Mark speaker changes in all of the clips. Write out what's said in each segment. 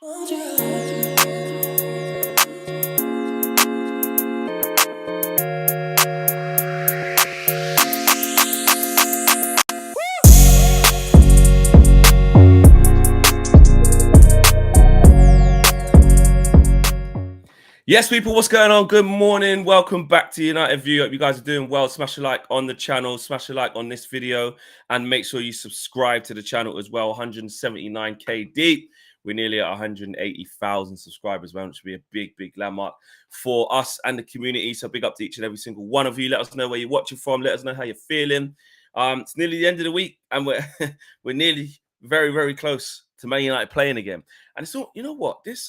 Speaker 1: Yes, people, what's going on? Good morning. Welcome back to United View. Hope you guys are doing well. Smash a like on the channel, smash a like on this video, and make sure you subscribe to the channel as well. 179k deep. We're nearly at 180,000 subscribers, man, which will be a big, big landmark for us and the community. So big up to each and every single one of you. Let us know where you're watching from. Let us know how you're feeling. It's nearly the end of the week, and we're we're nearly very, very close to Man United playing again. And it's all, you know what? This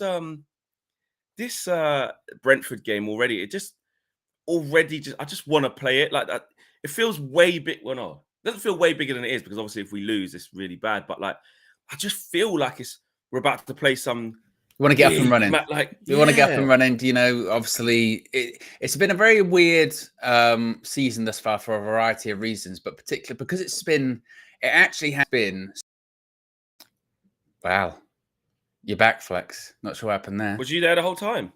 Speaker 1: Brentford game already, I just want to play it like that. It feels way big. Well, no, it doesn't feel way bigger than it is, because obviously if we lose, it's really bad. But like, I just feel like we're about to play some.
Speaker 2: You want to get up and running.
Speaker 1: You
Speaker 2: want to get up and running. You know, obviously, it's been a very weird season thus far for a variety of reasons, but particularly because it actually has been. Wow. You're back, Flex. Not sure what happened there.
Speaker 1: Was you there the whole time?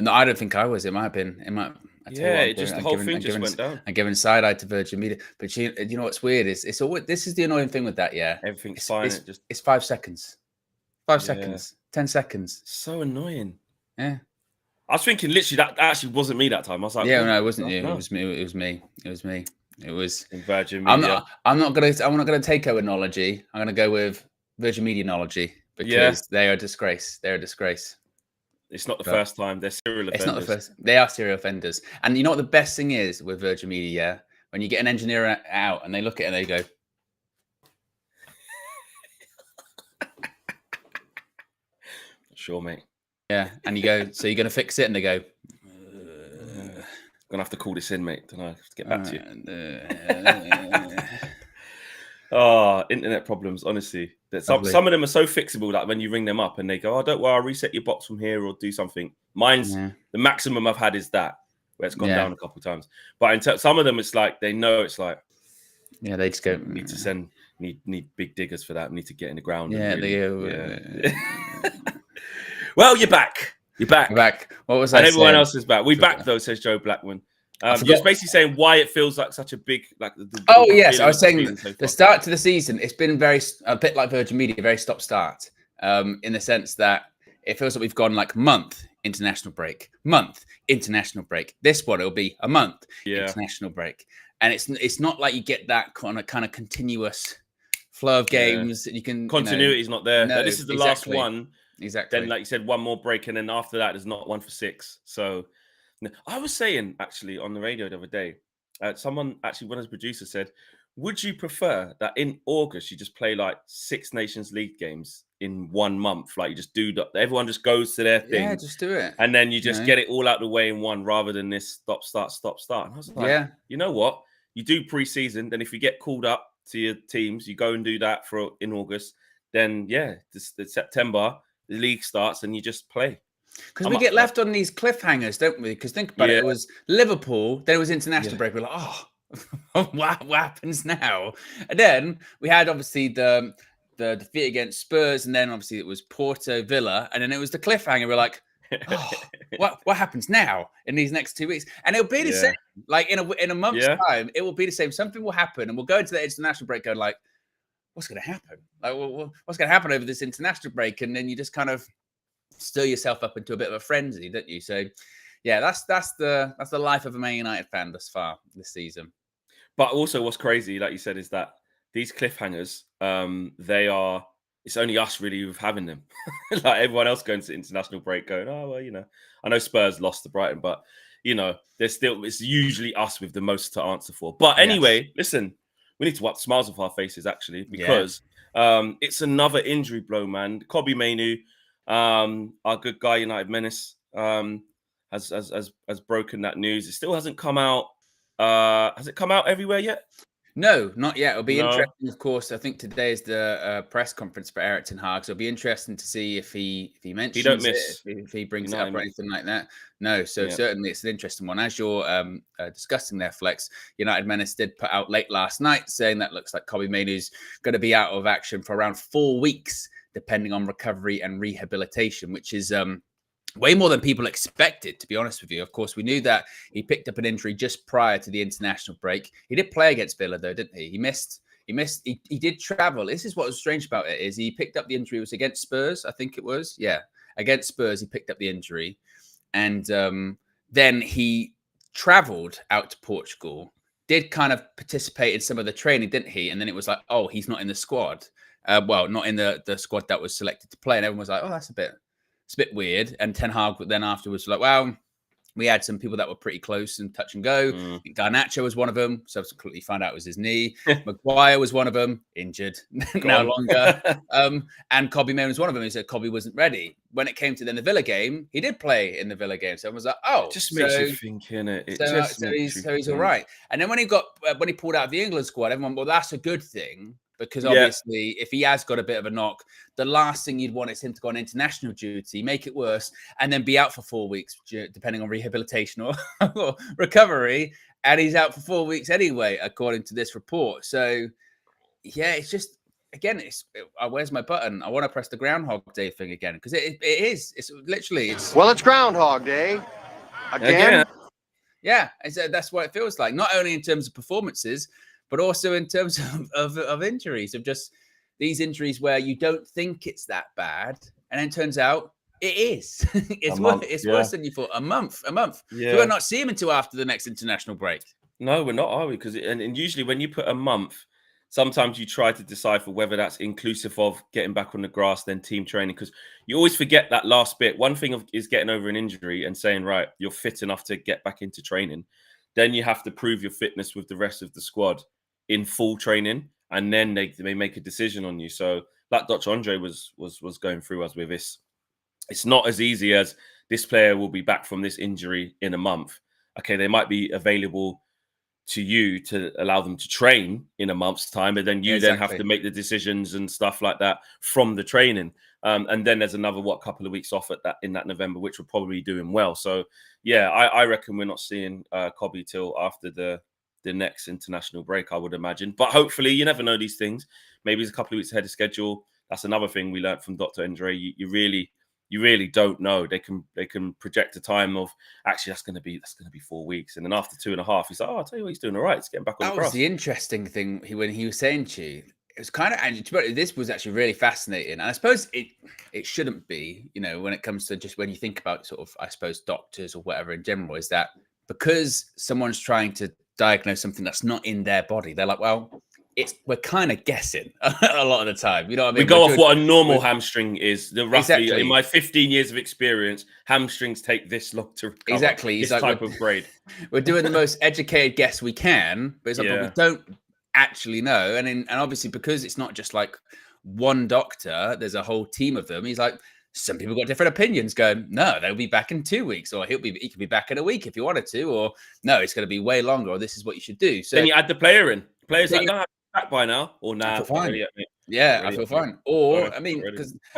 Speaker 2: No, I don't think I was. It might have been. It might.
Speaker 1: The whole thing just went down.
Speaker 2: I'm giving side eye to Virgin Media, but you know what's weird is it's always, this is the annoying thing with that. Yeah,
Speaker 1: everything's fine.
Speaker 2: It's 5 seconds, 5 seconds, 10 seconds.
Speaker 1: So annoying.
Speaker 2: Yeah.
Speaker 1: I was thinking literally that actually wasn't me that time. I was like,
Speaker 2: yeah, no, it wasn't you. No. It was me. It was me. It was
Speaker 1: in Virgin Media.
Speaker 2: I'm not gonna take analogy. I'm gonna go with Virgin Medianology. Because they are a disgrace. They're a disgrace.
Speaker 1: It's not the first time. They're serial offenders.
Speaker 2: It's not the first. They are serial offenders. And you know what the best thing is with Virgin Media? Yeah? When you get an engineer out and they look at it and they go,
Speaker 1: sure, mate.
Speaker 2: Yeah. And you go, so you're going to fix it? And they go,
Speaker 1: I'm going to have to call this in, mate. Don't know. I have to get back to you. Oh, internet problems, honestly. Some of them are so fixable that when you ring them up and they go, oh, don't worry, I'll reset your box from here or do something. Mine's the maximum I've had is that, where it's gone down a couple of times. But in some of them, it's like they know it's like,
Speaker 2: yeah, they just go,
Speaker 1: need big diggers for that. We need to get in the ground.
Speaker 2: Yeah,
Speaker 1: really, Well, you're back. You're back.
Speaker 2: We're back. What was I
Speaker 1: saying? Everyone
Speaker 2: saying?
Speaker 1: else is back. We're back though, says Joe Blackman. You're basically saying why it feels like such a big, like.
Speaker 2: Yes, I was saying the start to the season. It's been a bit like Virgin Media, very stop-start, in the sense that it feels like we've gone like month international break. This one it'll be a month international break, and it's not like you get that kind of continuous flow of games. You can
Speaker 1: continuity is not there. No, this is the last one.
Speaker 2: Exactly.
Speaker 1: Then, like you said, one more break, and then after that, there's not one for 6. So. I was saying actually on the radio the other day, one of the producers said, would you prefer that in August you just play like 6 Nations League games in 1 month? Like you just do that, everyone just goes to their thing.
Speaker 2: Yeah, just do it.
Speaker 1: And then you just get it all out the way in one, rather than this stop, start. And I was like, you know what? You do pre-season, then if you get called up to your teams, you go and do that in August. Then the September, the league starts and you just play.
Speaker 2: Because we get left on these cliffhangers, don't we? Because think about it. It was Liverpool, then it was international break. We're like, oh, what happens now? And then we had obviously the defeat against Spurs, and then obviously it was Porto, Villa, and then it was the cliffhanger. We're like, oh, what happens now in these next 2 weeks? And it'll be the same. Like in a month's time, it will be the same. Something will happen, and we'll go into the international break going like, what's going to happen? Like, what's going to happen over this international break? And then you just kind of stir yourself up into a bit of a frenzy, don't you? So, yeah, that's the life of a Man United fan thus far this season.
Speaker 1: But also, what's crazy, like you said, is that these cliffhangers, it's only us really who've having them. Like everyone else going to international break, going, oh well, I know Spurs lost to Brighton, but it's usually us with the most to answer for. But anyway, listen, we need to wipe the smiles off our faces actually, because it's another injury blow, man. Kobbie Mainoo. Our good guy, United Menace, has broken that news. It still hasn't come out. Has it come out everywhere yet?
Speaker 2: No, not yet. It'll be
Speaker 1: No.
Speaker 2: interesting, of course. I think today is the press conference for Erik ten Hag, so it'll be interesting to see if he
Speaker 1: He don't
Speaker 2: mentions it,
Speaker 1: miss.
Speaker 2: if he brings
Speaker 1: You
Speaker 2: it
Speaker 1: know what
Speaker 2: up
Speaker 1: I
Speaker 2: or
Speaker 1: mean?
Speaker 2: anything like that. No, so
Speaker 1: Yeah.
Speaker 2: certainly it's an interesting one. As you're discussing there, Flex, United Menace did put out late last night saying that looks like Kobbie Mainoo's going to be out of action for around 4 weeks, depending on recovery and rehabilitation, which is way more than people expected, to be honest with you. Of course, we knew that he picked up an injury just prior to the international break. He did play against Villa, though, didn't he? He did travel. This is what was strange about it, is he picked up the injury. It was against Spurs, I think it was. Yeah, against Spurs, he picked up the injury. And then he traveled out to Portugal, did kind of participate in some of the training, didn't he? And then it was like, oh, he's not in the squad. Well, not in the squad that was selected to play. And everyone was like, oh, it's a bit weird. And Ten Hag then afterwards was like, well, we had some people that were pretty close and touch and go. Garnacho was one of them. Subsequently found out it was his knee. Maguire was one of them, injured, no longer. And Kobbie Mainoo was one of them. He said Kobbie wasn't ready. When it came to then the Villa game, he did play in the Villa game. So everyone was like, oh.
Speaker 1: It just makes you think, innit?
Speaker 2: So he's all right. And then when he pulled out of the England squad, everyone, well, that's a good thing. Because obviously, if he has got a bit of a knock, the last thing you'd want is him to go on international duty, make it worse, and then be out for 4 weeks, depending on rehabilitation or recovery. And he's out for 4 weeks anyway, according to this report. So, yeah, it's just, again, where's my button? I want to press the Groundhog Day thing again, because it is. It's literally,
Speaker 3: well, it's Groundhog Day. Again?
Speaker 2: Yeah, that's what it feels like. Not only in terms of performances, but also in terms of injuries, of just these injuries where you don't think it's that bad, and then turns out it is. It's worse than you thought. A month. Yeah. So we're not see him until after the next international break.
Speaker 1: No, we're not, are we? Because and usually when you put a month, sometimes you try to decipher whether that's inclusive of getting back on the grass, then team training, because you always forget that last bit. One thing is getting over an injury and saying, right, you're fit enough to get back into training. Then you have to prove your fitness with the rest of the squad in full training, and then they make a decision on you. So like Dr. Andre was going through us with this, it's not as easy as this player will be back from this injury in a month. Okay, they might be available to you to allow them to train in a month's time, but then you then have to make the decisions and stuff like that from the training. And then there's another couple of weeks off in that November, which we're probably doing well. So yeah, I reckon we're not seeing Kobbie till after the next international break, I would imagine. But hopefully, you never know these things. Maybe it's a couple of weeks ahead of schedule. That's another thing we learned from Dr. Andre. You really don't know. They can project a time of, actually that's going to be 4 weeks, and then after 2.5, he's like, oh, I'll tell you what, he's doing all right. It's getting back on the grass.
Speaker 2: That was the interesting thing when he was saying to you. It was kind of, and this was actually really fascinating. And I suppose it shouldn't be, when it comes to just when you think about sort of, I suppose, doctors or whatever in general, is that because someone's trying to diagnose something that's not in their body, they're like, well, we're kind of guessing a lot of the time. You know what I mean?
Speaker 1: We go off what a normal hamstring is. Roughly,
Speaker 2: exactly.
Speaker 1: In my 15 years of experience, hamstrings take this long to recover.
Speaker 2: Exactly.
Speaker 1: This type of grade.
Speaker 2: We're doing the most educated guess we can, but it's like, but we don't actually know. And obviously, because it's not just like one doctor, there's a whole team of them. He's like, some people got different opinions, going, no, they'll be back in 2 weeks, or he could be back in a week if you wanted to, or no, it's going to be way longer, or this is what you should do. So
Speaker 1: then you add the player in. Players like, no, I'm back by now, or nah,
Speaker 2: I feel fine. I feel fine. Or I mean,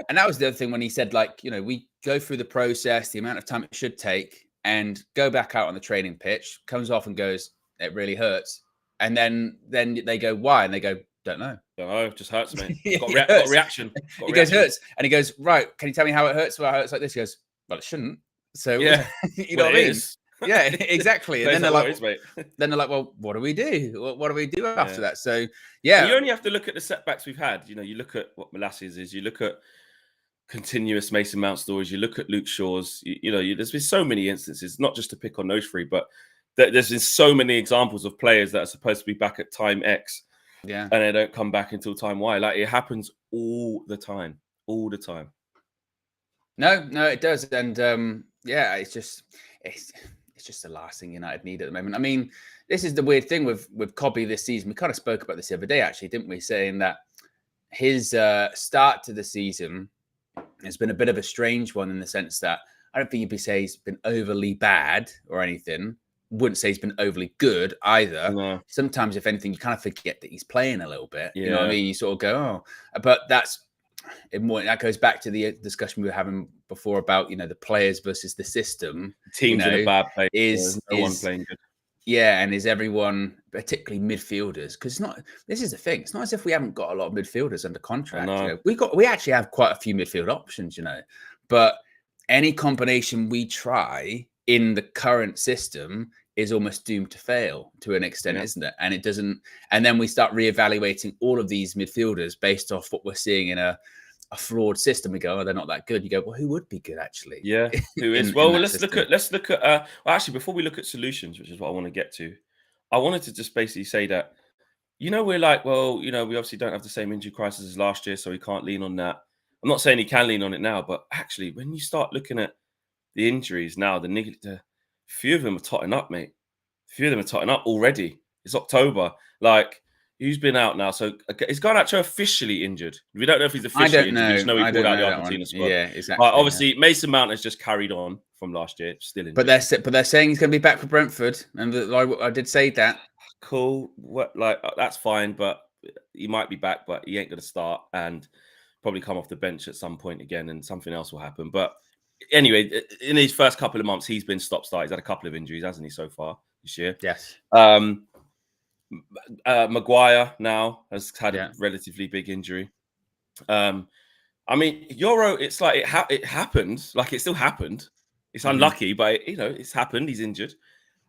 Speaker 2: and that was the other thing when he said, like, we go through the process, the amount of time it should take, and go back out on the training pitch, comes off and goes, it really hurts, and then they go, why? And they go, don't know.
Speaker 1: Just hurts, mate. Got reaction.
Speaker 2: He goes, hurts. And he goes, right, can you tell me how it hurts? Well, it hurts like this. He goes, well, it shouldn't. So,
Speaker 1: yeah,
Speaker 2: you know what I mean? Yeah, exactly. And then they're like, well, what do we do? What do we do after that? So, yeah.
Speaker 1: You only have to look at the setbacks we've had. You look at what Molasses is, you look at continuous Mason Mount stories, you look at Luke Shaw's, there's been so many instances, not just to pick on those three, but there's been so many examples of players that are supposed to be back at time X.
Speaker 2: Yeah.
Speaker 1: And they don't come back until time Y. Like, it happens all the time. All the time.
Speaker 2: No, it does. And it's just the last thing United need at the moment. I mean, this is the weird thing with Kobbie this season. We kind of spoke about this the other day, actually, didn't we? Saying that his start to the season has been a bit of a strange one, in the sense that I don't think you'd say he's been overly bad or anything, wouldn't say he's been overly good either.
Speaker 1: No.
Speaker 2: Sometimes, if anything, you kind of forget that he's playing a little bit.
Speaker 1: Yeah.
Speaker 2: You know what I mean? You sort of go, oh, but that goes back to the discussion we were having before about, the players versus the system.
Speaker 1: Teams in a bad place.
Speaker 2: Is
Speaker 1: no one playing good.
Speaker 2: Yeah, and is everyone, particularly midfielders? Because this is the thing. It's not as if we haven't got a lot of midfielders under contract. We actually have quite a few midfield options, but any combination we try in the current system is almost doomed to fail to an extent, isn't it? And it doesn't. And then we start reevaluating all of these midfielders based off what we're seeing in a flawed system. We go, oh, they're not that good. You go, well, who would be good actually?
Speaker 1: Yeah, who is? Let's look at. Well, actually, before we look at solutions, which is what I want to get to, I wanted to just basically say that, we're like, well, we obviously don't have the same injury crisis as last year, so we can't lean on that. I'm not saying he can lean on it now, but actually, when you start looking at the injuries now, the few of them are totting up, mate. A few of them are totting up already. It's October. Like, who's been out now? So is Garnacho officially injured? We don't know if he's officially injured. We just know he pulled out the Argentina squad.
Speaker 2: Yeah, exactly.
Speaker 1: But obviously, Mason Mount has just carried on from last year, still injured.
Speaker 2: But they're saying he's going to be back for Brentford, and I did say that.
Speaker 1: Cool. That's fine, but he might be back, but he ain't going to start and probably come off the bench at some point again, and something else will happen. But anyway, in his first couple of months, he's been stop-start. He's had a couple of injuries, hasn't he, so far this year?
Speaker 2: Yes.
Speaker 1: Maguire now has had a relatively big injury. I mean, Euro, it's like it happened. Like, it still happened. It's unlucky, but it's happened. He's injured.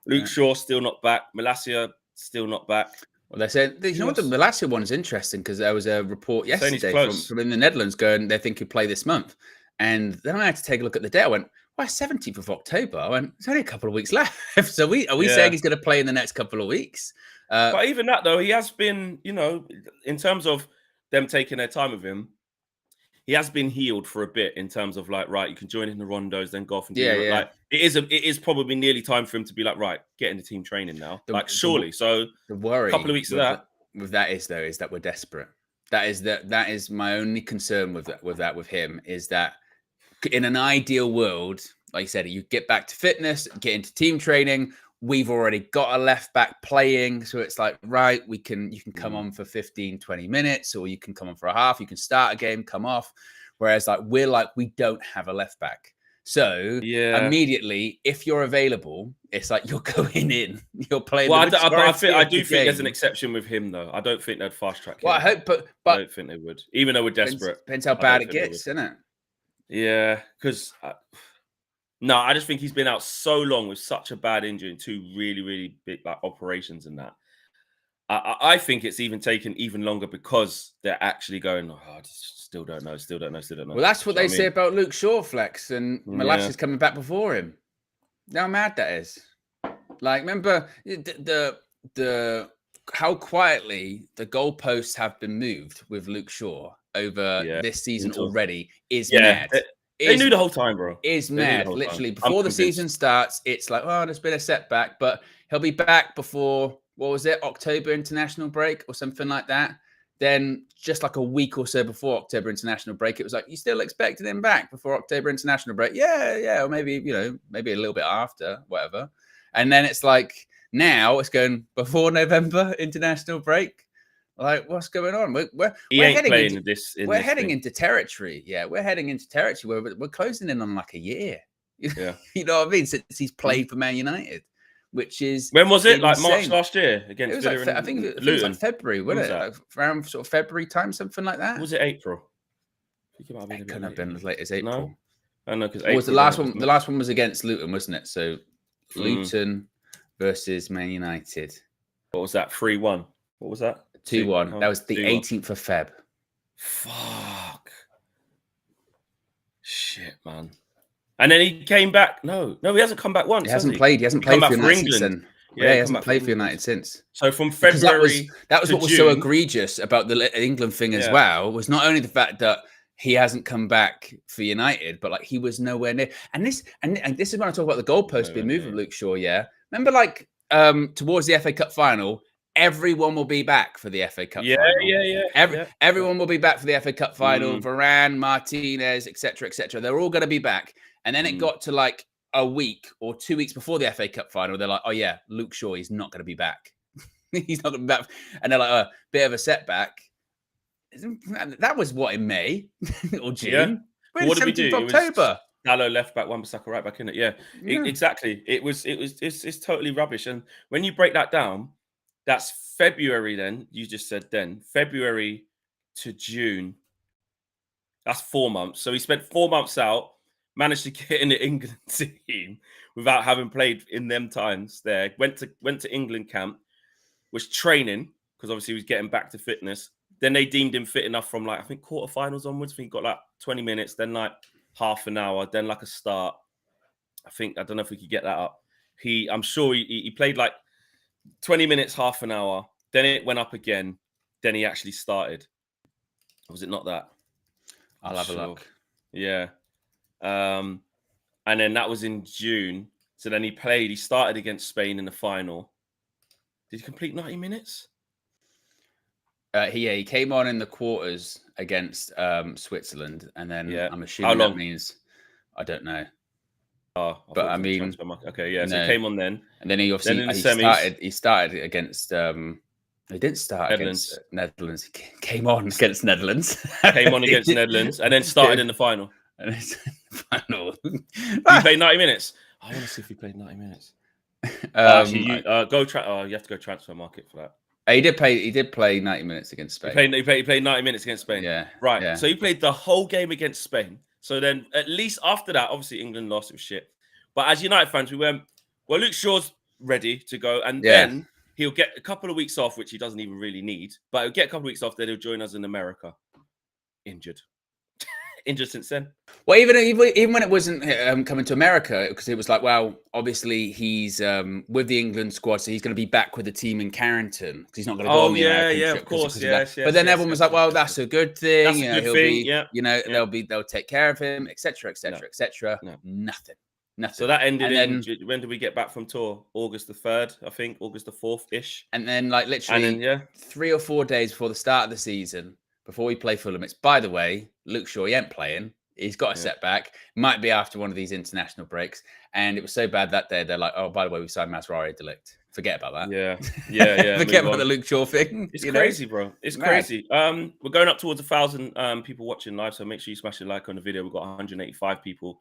Speaker 1: Luke Shaw still not back. Malacia still not back.
Speaker 2: Well, they said, the Malacia one is interesting because there was a report yesterday from in the Netherlands going they think he'll play this month. And then I had to take a look at the date. I went, why, 17th of October? I went, it's only a couple of weeks left. So are we saying he's going to play in the next couple of weeks?
Speaker 1: But even that, though, he has been, in terms of them taking their time with him, he has been healed for a bit in terms of like, right, you can join in the rondos, then go off and do it. Like, it is probably nearly time for him to be like, right, get in the team training now. Surely. So
Speaker 2: the worry,
Speaker 1: a couple of weeks of that.
Speaker 2: With that is that we're desperate. That is my only concern with him is that in an ideal world, like you said, you get back to fitness, get into team training. We've already got a left back playing. So it's like, right, you can come on for 15, 20 minutes, or you can come on for a half. You can start a game, come off. Whereas we don't have a left back. So immediately, if you're available, it's like you're going in. You're playing.
Speaker 1: Well, I do think there's an exception with him, though. I don't think they'd fast track him.
Speaker 2: Well, I hope, but
Speaker 1: I don't think they would, even though we're desperate.
Speaker 2: Depends how bad it gets, isn't it?
Speaker 1: Yeah, because no, I just think he's been out so long with such a bad injury and two really, really big operations and that. I think it's even taken even longer because they're actually going, I still don't know.
Speaker 2: Well, that's what they say about Luke Shaw, Flex, and Malacia's coming back before him. How mad that is. Like, remember the how quietly the goalposts have been moved with Luke Shaw over this season already is mad.
Speaker 1: They knew the whole time, bro.
Speaker 2: Is mad. Literally, before the season starts, it's like, oh, there's been a setback, but he'll be back before, what was it, October international break or something like that. Then just like a week or so before October international break, it was like, you still expected him back before October international break? Yeah. Or maybe, maybe a little bit after, whatever. And then it's like, now it's going before November international break. Like, what's going on? We're heading into territory. Yeah, we're heading into territory where we're closing in on like a year.
Speaker 1: Yeah.
Speaker 2: You know what I mean? Since he's played for Man United, which is
Speaker 1: when was it? Insane. Like March last year against
Speaker 2: it was
Speaker 1: Villa.
Speaker 2: Like, I think it was like February, wasn't it? Like around sort of February time, something like that.
Speaker 1: Was it April?
Speaker 2: It couldn't have been as late as April.
Speaker 1: No, I know because
Speaker 2: was the last one. The last one was against Luton, wasn't it? So Luton versus Man United.
Speaker 1: What was that? 3-1. What was that?
Speaker 2: 2-1. That was the 18th of Feb.
Speaker 1: Fuck. Shit, man. And then he came back. No, he hasn't come back once.
Speaker 2: He hasn't played. He hasn't played for United since. Yeah, he hasn't played for United since.
Speaker 1: So from February,
Speaker 2: that was what was so egregious about the England thing as well. Was not only the fact that he hasn't come back for United, but like he was nowhere near. And this is when I talk about the goalpost being moved with Luke Shaw. Yeah, remember like towards the FA Cup final. Everyone will be back for the FA Cup final. Yeah. Everyone will be back for the FA Cup final. Varane, Martinez, etc., etc. They're all going to be back. And then it got to like a week or 2 weeks before the FA Cup final, they're like, "Oh yeah, Luke Shaw is not going to be back. He's not going to be back," and they're like, "A bit of a setback." That was what, in May or June?
Speaker 1: Yeah.
Speaker 2: We're
Speaker 1: What did we
Speaker 2: 17th
Speaker 1: do?
Speaker 2: of October.
Speaker 1: Gallo left back, Wan-Bissaka right back in it. Yeah, exactly. It's totally rubbish. And when you break that down, that's February. Then you just said February to June. That's 4 months. So he spent 4 months out, managed to get in the England team without having played in them times. There went to England camp, was training because obviously he was getting back to fitness. Then they deemed him fit enough from like I think quarterfinals onwards. I think he got like 20 minutes, then like half an hour, then like a start. I don't know if we could get that up. I'm sure he played like 20 minutes, half an hour. Then it went up again. Then he actually started. Or was it not that?
Speaker 2: I'll have a look.
Speaker 1: Yeah. And then that was in June. So then he started against Spain in the final. Did he complete 90 minutes?
Speaker 2: He came on in the quarters against Switzerland, and then I'm assuming that means I don't know.
Speaker 1: Oh,
Speaker 2: but I mean,
Speaker 1: okay, yeah. So he came on then,
Speaker 2: and then he obviously he started against. He didn't start against Netherlands. He came on against Netherlands.
Speaker 1: Came on against Netherlands, and then started in the final.
Speaker 2: And it's final.
Speaker 1: He played 90 minutes. I want to see if he played 90 minutes. Actually, you have to go transfer market for that.
Speaker 2: He did play 90 minutes against Spain.
Speaker 1: He played 90 minutes against Spain.
Speaker 2: Yeah.
Speaker 1: Right.
Speaker 2: Yeah.
Speaker 1: So he played the whole game against Spain. So then at least after that, obviously England lost. It was shit. But as United fans, we went, well, Luke Shaw's ready to go. And then he'll get a couple of weeks off, which he doesn't even really need. But he'll get a couple of weeks off. Then he'll join us in America. Injured. Injured since then.
Speaker 2: Well, even when it wasn't coming to America, because it was like, well, obviously he's with the England squad, so he's going to be back with the team in Carrington because he's not going to go on the American trip.
Speaker 1: Of course,
Speaker 2: but then everyone was like, well, that's a good thing.
Speaker 1: That's a good thing.
Speaker 2: They'll take care of him, etc., etc., etc. Nothing.
Speaker 1: So that ended when did we get back from tour? August the 3rd, I think, August the 4th-ish.
Speaker 2: And then like literally 3 or 4 days before the start of the season, before we play Fulham, it's, by the way, Luke Shaw, he ain't playing. He's got a setback. Might be after one of these international breaks. And it was so bad that day, they're like, oh, by the way, we signed Masraoui Delict. Forget about that.
Speaker 1: Yeah.
Speaker 2: Forget about the Luke Shaw thing.
Speaker 1: It's crazy, bro. It's crazy. We're going up towards 1,000 people watching live, so make sure you smash a like on the video. We've got 185 people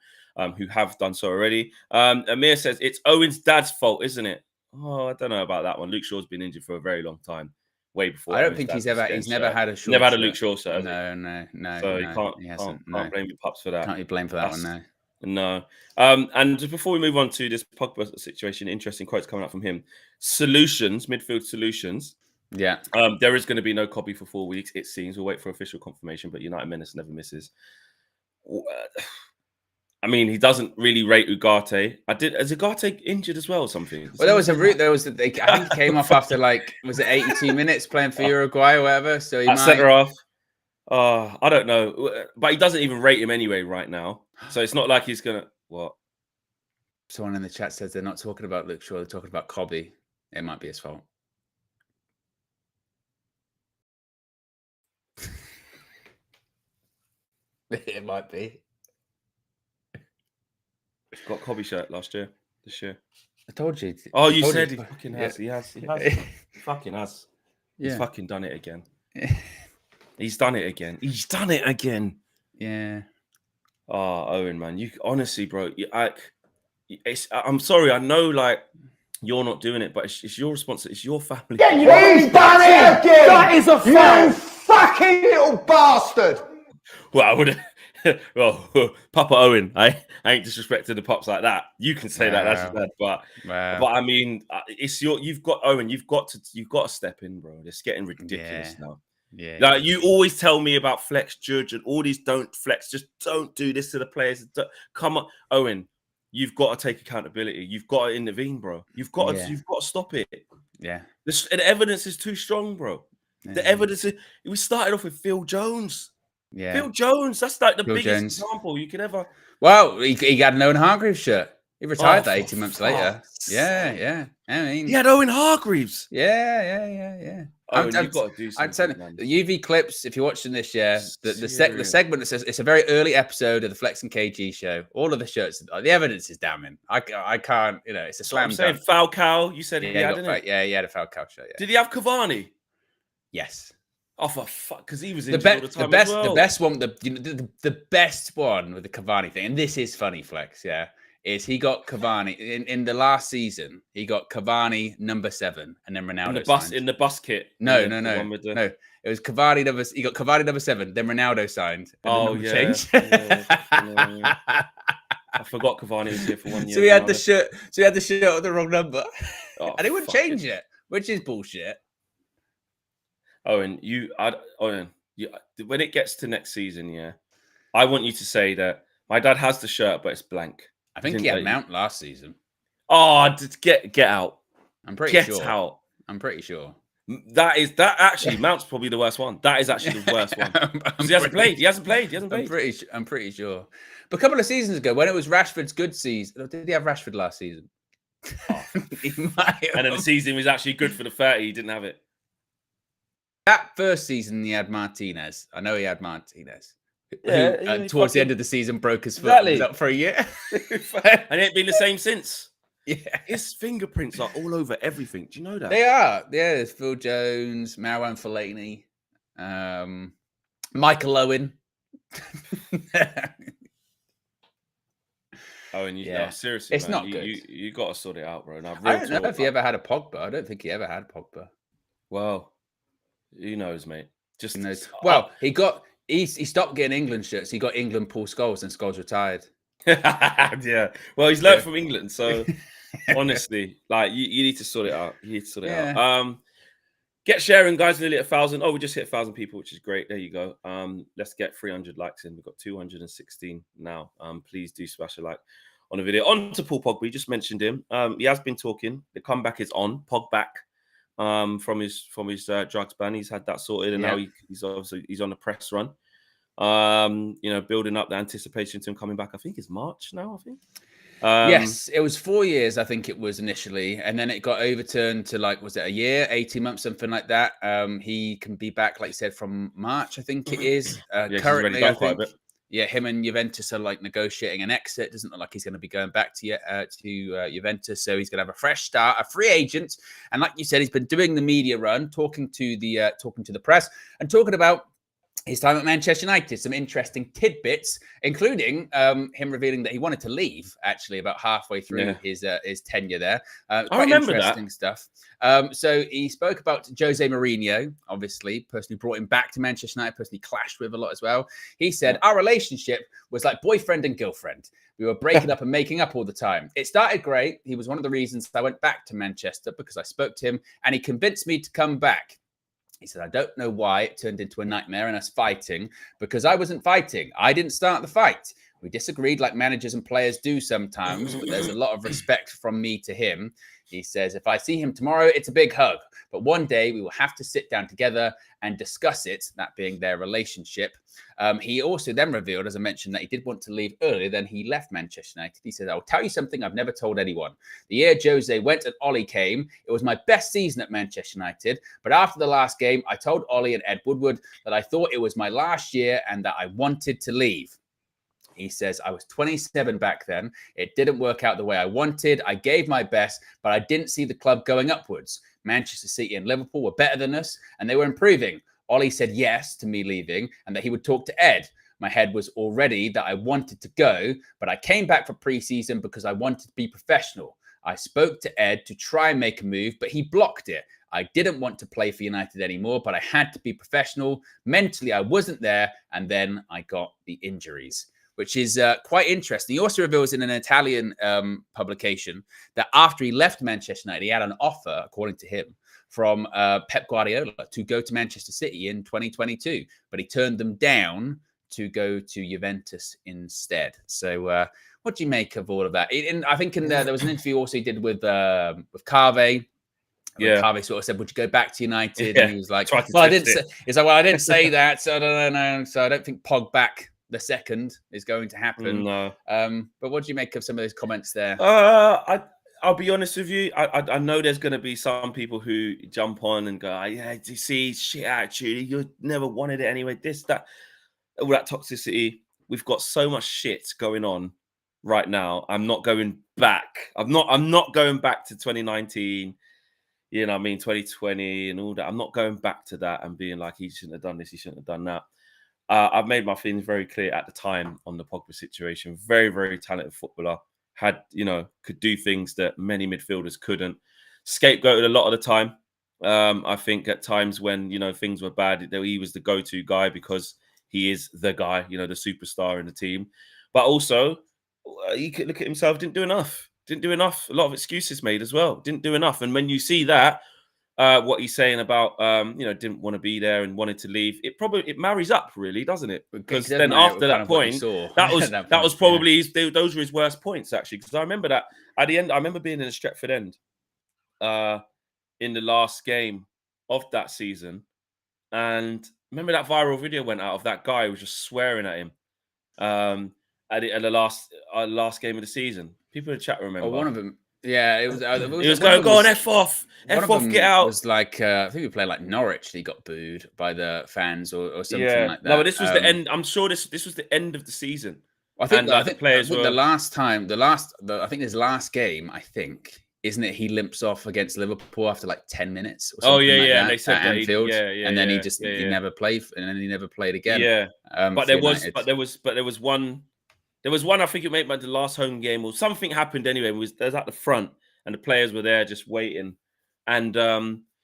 Speaker 1: who have done so already. Amir says, it's Owen's dad's fault, isn't it? Oh, I don't know about that one. Luke Shaw's been injured for a very long time. Way before.
Speaker 2: I don't think he's never had a Shaw.
Speaker 1: Never had a Luke Shaw shirt.
Speaker 2: No.
Speaker 1: So you can't blame your pups for that.
Speaker 2: Can't you blame for that one?
Speaker 1: No. And just before we move on to this Pogba situation, interesting quotes coming up from him. Midfield solutions.
Speaker 2: Yeah.
Speaker 1: There is going to be no copy for 4 weeks. It seems we'll wait for official confirmation, but United Menace never misses. I mean, he doesn't really rate Ugarte. Is Ugarte injured as well or something?
Speaker 2: Well, I think he came off after was it 82 minutes playing for Uruguay or whatever? So he might
Speaker 1: centre off. I don't know, but he doesn't even rate him anyway right now. So it's not like he's gonna what.
Speaker 2: Someone in the chat says they're not talking about Luke Shaw, they're talking about Cobby. It might be his fault. It might be.
Speaker 1: Got Cobby shirt this year.
Speaker 2: I told you.
Speaker 1: Oh, you said he fucking has. He has. He fucking has. Yeah. He's fucking done it again. He's done it again.
Speaker 2: Yeah.
Speaker 1: Oh, Owen, man, you honestly, bro. I'm sorry. I know, like, you're not doing it, but it's your responsibility. It's your family.
Speaker 3: He's done it again. That is a fact. You fucking little bastard.
Speaker 1: Well, I would. Well, Papa Owen, I ain't disrespecting the pops like that. You can say that, that's bad, but I mean, you've got Owen. You've got to step in, bro. It's getting ridiculous now.
Speaker 2: Yeah.
Speaker 1: Like you always tell me about flex, Judge, and all these don't flex. Just don't do this to the players. Come on, Owen. You've got to take accountability. You've got to intervene, bro. You've got to stop it.
Speaker 2: Yeah.
Speaker 1: The evidence is too strong, bro. Yeah. The evidence is. We started off with Phil Jones. Yeah. Phil Jones. That's like the biggest example you could ever.
Speaker 2: Well, he got an Owen Hargreaves shirt. He retired that
Speaker 1: for
Speaker 2: 18 months later.
Speaker 1: fuck's
Speaker 2: Yeah,
Speaker 1: sake.
Speaker 2: yeah. I mean,
Speaker 1: He had Owen Hargreaves.
Speaker 2: yeah.
Speaker 1: Owen, you've got to do
Speaker 2: I'm
Speaker 1: something,
Speaker 2: telling
Speaker 1: man.
Speaker 2: the UV clips. If you're watching this, the
Speaker 1: Serious.
Speaker 2: segment that says it's a very early episode of the Flex and KG show. All of the shirts, the evidence is damning. I can't. You know, it's a
Speaker 1: That's what I'm
Speaker 2: slam
Speaker 1: saying.
Speaker 2: dunk.
Speaker 1: Falcao, you said he had, didn't he?
Speaker 2: Yeah, he had a Falcao shirt. Yeah.
Speaker 1: Did he have Cavani?
Speaker 2: Yes.
Speaker 1: Oh, for fuck, because he was injured all the time as well.
Speaker 2: The best one, the best one with the Cavani thing, and this is funny, Flex, yeah, is he got Cavani in the last season. He got Cavani number 7, and then Ronaldo
Speaker 1: in the bus kit.
Speaker 2: No. It was Cavani he got Cavani number 7, then Ronaldo signed. And changed.
Speaker 1: I forgot Cavani was here for 1 year.
Speaker 2: So he had the shirt. So he had the shirt with the wrong number, and he wouldn't change
Speaker 1: it,
Speaker 2: it, which is bullshit.
Speaker 1: Owen, when it gets to next season, yeah, I want you to say that my dad has the shirt, but it's blank.
Speaker 2: I think he had Mount last season.
Speaker 1: Oh, get out!
Speaker 2: I'm pretty sure.
Speaker 1: Get out!
Speaker 2: I'm pretty sure.
Speaker 1: That actually Mount's probably the worst one. That is actually the worst one. He hasn't played. He hasn't played.
Speaker 2: I'm pretty sure. But a couple of seasons ago, when it was Rashford's good season, did he have Rashford last season? He might have.
Speaker 1: And then the season was actually good for the 30. He didn't have it.
Speaker 2: That first season, he had Martinez. I know he had Martinez.
Speaker 1: Yeah,
Speaker 2: who, towards the end of the season, broke his foot. Exactly. Was up for a year.
Speaker 1: And it ain't been the same since.
Speaker 2: Yeah.
Speaker 1: His fingerprints are all over everything. Do you know that?
Speaker 2: They are. Yeah, there's Phil Jones, Marwan Fellaini, Michael Owen.
Speaker 1: Seriously,
Speaker 2: it's
Speaker 1: man,
Speaker 2: not good.
Speaker 1: You got to sort it out, bro. And
Speaker 2: I don't know if he ever had a Pogba. I don't think he ever had Pogba.
Speaker 1: Well, who knows, mate? Just knows.
Speaker 2: Well, he stopped getting England shirts. He got England Paul Scholes, and Scholes retired.
Speaker 1: Yeah. Well, he's learned from England, so honestly, like you need to sort it out. You need to sort it out. Get sharing, guys. Nearly 1,000. Oh, we just hit 1,000 people, which is great. There you go. Let's get 300 likes in. We've got 216 now. Please do smash a like on the video. On to Paul Pogba. You just mentioned him. He has been talking. The comeback is on. Pogba from his drugs ban. He's had that sorted, and now he's on the press run. Building up the anticipation to him coming back. I think it's March now. I think.
Speaker 2: Yes, it was 4 years, I think it was initially, and then it got overturned to was it a year, 18 months, something like that. He can be back, like you said, from March, I think it is. Currently, I think. Yeah, him and Juventus are negotiating an exit. Doesn't look like he's going to be going back to Juventus, so he's going to have a fresh start, a free agent, and like you said, he's been doing the media run, talking to the press, and talking about his time at Manchester United, some interesting tidbits, including him revealing that he wanted to leave, actually, about halfway through his tenure there.
Speaker 1: I remember
Speaker 2: interesting stuff. So he spoke about Jose Mourinho, obviously, person who brought him back to Manchester United, person he clashed with a lot as well. He said, our relationship was like boyfriend and girlfriend. We were breaking up and making up all the time. It started great. He was one of the reasons I went back to Manchester, because I spoke to him and he convinced me to come back. He said, I don't know why it turned into a nightmare and us fighting, because I wasn't fighting. I didn't start the fight. We disagreed like managers and players do sometimes, but there's a lot of respect from me to him. He says, if I see him tomorrow, it's a big hug. But one day we will have to sit down together and discuss it, that being their relationship. He also then revealed, as I mentioned, that he did want to leave earlier than he left Manchester United. He said, I'll tell you something I've never told anyone. The year Jose went and Ollie came, it was my best season at Manchester United. But after the last game, I told Ollie and Ed Woodward that I thought it was my last year and that I wanted to leave. He says, I was 27 back then. It didn't work out the way I wanted. I gave my best, but I didn't see the club going upwards. Manchester City and Liverpool were better than us, and they were improving. Ollie said yes to me leaving and that he would talk to Ed. My head was already that I wanted to go, but I came back for pre-season because I wanted to be professional. I spoke to Ed to try and make a move, but he blocked it. I didn't want to play for United anymore, but I had to be professional. Mentally, I wasn't there, and then I got the injuries, which is quite interesting. He also reveals in an Italian publication that after he left Manchester United, he had an offer, according to him, from Pep Guardiola to go to Manchester City in 2022, but he turned them down to go to Juventus instead. So what do you make of all of that? I think there was an interview also he did with Carve. Yeah, Carve sort of said, "Would you go back to United?" And he was like, "Well, I didn't say." He's like, "Well, I didn't say that, so I don't know. So I don't think Pogba the second is going to happen.
Speaker 1: No.
Speaker 2: But what do you make of some of those comments there?
Speaker 1: I'll be honest with you. I know there's going to be some people who jump on and go, yeah, do you see, shit attitude. You never wanted it anyway. This, that, all that toxicity. We've got so much shit going on right now. I'm not going back. I'm not going back to 2019. You know what I mean? 2020 and all that. I'm not going back to that and being like, he shouldn't have done this. He shouldn't have done that. I've made my feelings very clear at the time on the Pogba situation. Very, very talented footballer. Had, could do things that many midfielders couldn't. Scapegoated a lot of the time. I think at times when, things were bad, he was the go-to guy because he is the guy, the superstar in the team. But also, he could look at himself, didn't do enough. Didn't do enough. A lot of excuses made as well. Didn't do enough. And when you see that, what he's saying about, didn't want to be there and wanted to leave, it marries up, really, doesn't it? Because then after that point, that was probably those were his worst points, actually. Because I remember that at the end, I remember being in the Stretford End in the last game of that season, and remember that viral video went out of that guy who was just swearing at him at the last game of the season. People in the chat remember.
Speaker 2: Oh, one of them. Yeah, it was.
Speaker 1: He was going, "Go on, F off, get out."
Speaker 2: It was like I think we played like Norwich. He got booed by the fans or something like that.
Speaker 1: No, but this was the end. I'm sure this was the end of the season.
Speaker 2: I think the players were the last time. I think his last game. I think isn't it? He limps off against Liverpool after like 10 minutes. Or something like that,
Speaker 1: and they said
Speaker 2: at Anfield, and then
Speaker 1: he
Speaker 2: never played, and then he never played again.
Speaker 1: Yeah, but there was one. There was one, I think it made the last home game, or something happened anyway. It was at the front, and the players were there just waiting. And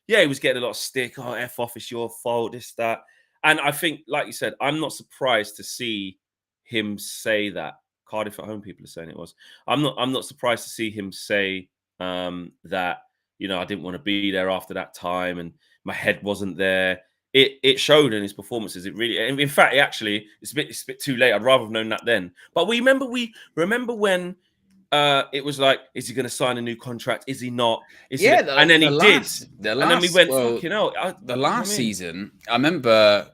Speaker 1: he was getting a lot of stick. Oh, F off, it's your fault, this, that. And I think, like you said, I'm not surprised to see him say that. Cardiff at home people are saying it was. I'm not surprised to see him say that, I didn't want to be there after that time and my head wasn't there. It showed in his performances. It really, in fact, it's a bit too late. I'd rather have known that then. But we remember when it was like, is he going to sign a new contract? Is he not? And then he did. And then we went, fucking hell.
Speaker 2: The last season, I remember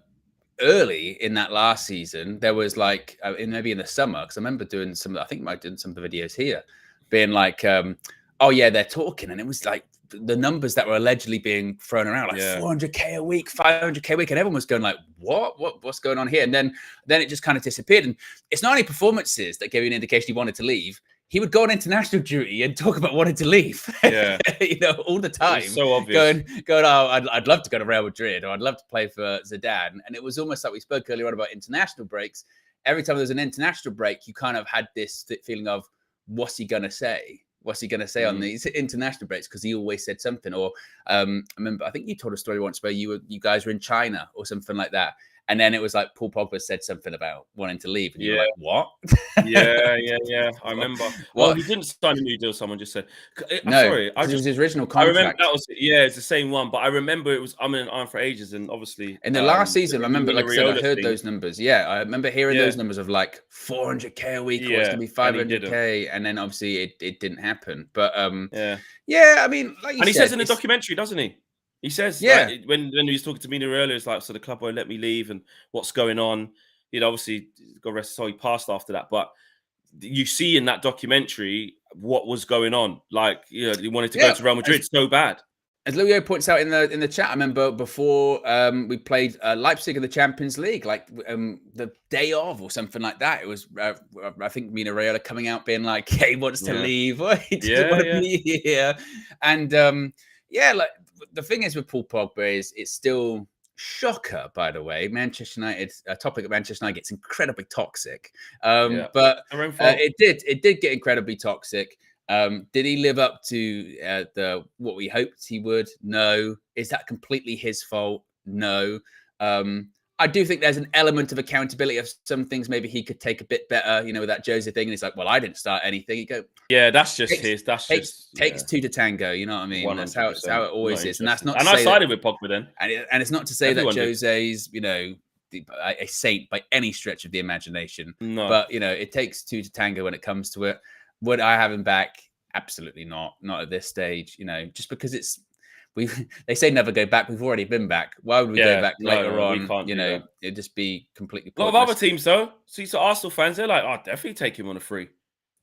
Speaker 2: early in that last season, there was like, maybe in the summer, because I remember doing I think I might have done some of the videos here, being like, oh yeah, they're talking. And it was like, the numbers that were allegedly being thrown around, like 400k a week, 500k a week, and everyone was going like, what's going on here? And then it just kind of disappeared. And it's not only performances that gave you an indication he wanted to leave. He would go on international duty and talk about wanting to leave, all the time.
Speaker 1: So obvious.
Speaker 2: Going, oh, I'd love to go to Real Madrid, or I'd love to play for Zidane. And it was almost like we spoke earlier on about international breaks. Every time there's an international break, you kind of had this feeling of, what's he going to say? What's he going to say on these international breaks? Because he always said something. Or I remember, I think you told a story once where you guys were in China or something like that. And then it was like Paul Pogba said something about wanting to leave. And you were like, what?
Speaker 1: Yeah. I remember. Well, he didn't sign a new deal. Someone just said,
Speaker 2: sorry. It was his original contract.
Speaker 1: I remember it's the same one. But I remember it was, I'm in an iron for ages. And obviously.
Speaker 2: In the last season, I remember, like I said, I heard those numbers. Yeah. I remember hearing those numbers of like 400k a week, or it's going to be 500k. And then obviously it didn't happen. But I mean, like you said.
Speaker 1: And he says in the documentary, doesn't he? He says, like, when he was talking to Mainoo earlier, it's like, so the club won't let me leave and what's going on. Obviously, got rest, so he passed after that. But you see in that documentary what was going on. Like, he wanted to go to Real Madrid so bad.
Speaker 2: As Leo points out in the chat, I remember before we played Leipzig in the Champions League, like the day of or something like that. It was, I think, Mino Raiola coming out being like, he wants to leave. He doesn't want to be here. And, like, the thing is with Paul Pogba is it's still shocker, by the way. Manchester United, a topic of Manchester United gets incredibly toxic. But it did get incredibly toxic. Did he live up to what we hoped he would? No. Is that completely his fault? No. I do think there's an element of accountability of some things. Maybe he could take a bit better, with that Jose thing. And it's like, well, I didn't start anything. You go,
Speaker 1: that's just his.
Speaker 2: Takes two to tango. You know what I mean? That's how it always is. And that's not.
Speaker 1: And I sided with Pogba then.
Speaker 2: And it's not to say that Jose's, a saint by any stretch of the imagination.
Speaker 1: No.
Speaker 2: But it takes two to tango when it comes to it. Would I have him back? Absolutely not. Not at this stage. Just because they say never go back. We've already been back. Why would we go back later on?
Speaker 1: We can't
Speaker 2: you
Speaker 1: do
Speaker 2: know,
Speaker 1: that.
Speaker 2: it'd just be completely
Speaker 1: A lot
Speaker 2: pointless.
Speaker 1: of other teams, though. See, so Arsenal fans, they're like, "I'll definitely take him on a free."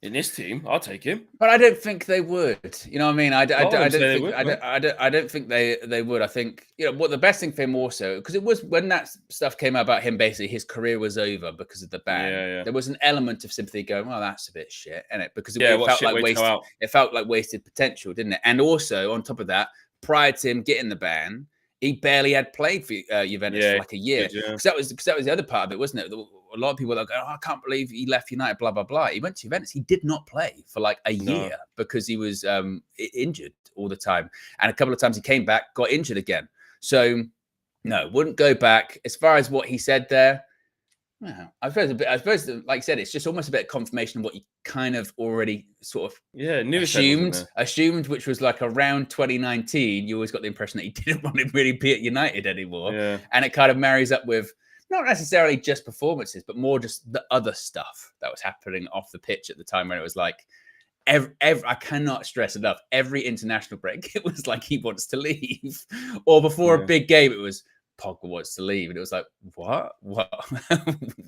Speaker 1: In this team, I'll take him.
Speaker 2: But I don't think they would. You know what I mean? I don't think they would. I think, you know, what the best thing for him also, because it was when that stuff came out about him, basically his career was over because of the ban.
Speaker 1: Yeah.
Speaker 2: There was an element of sympathy going, well, that's a bit shit, isn't it? Because it felt like wasted potential, didn't it? And also on top of that, prior to him getting the ban, he barely had played for Juventus for like a year. Because that was the other part of it, wasn't it? A lot of people are going, oh, I can't believe he left United, blah, blah, blah. He went to Juventus. He did not play for like a year because he was injured all the time. And a couple of times he came back, got injured again. So, no, wouldn't go back. As far as what he said there, well, I suppose, like I said, it's just almost a bit of confirmation of what you kind of already sort of assumed, which was like around 2019, you always got the impression that he didn't want to really be at United anymore. Yeah. And it kind of marries up with not necessarily just performances, but more just the other stuff that was happening off the pitch at the time when it was like, I cannot stress enough, every international break, it was like he wants to leave. Or before a big game, it was Pogba wants to leave. And it was like, what?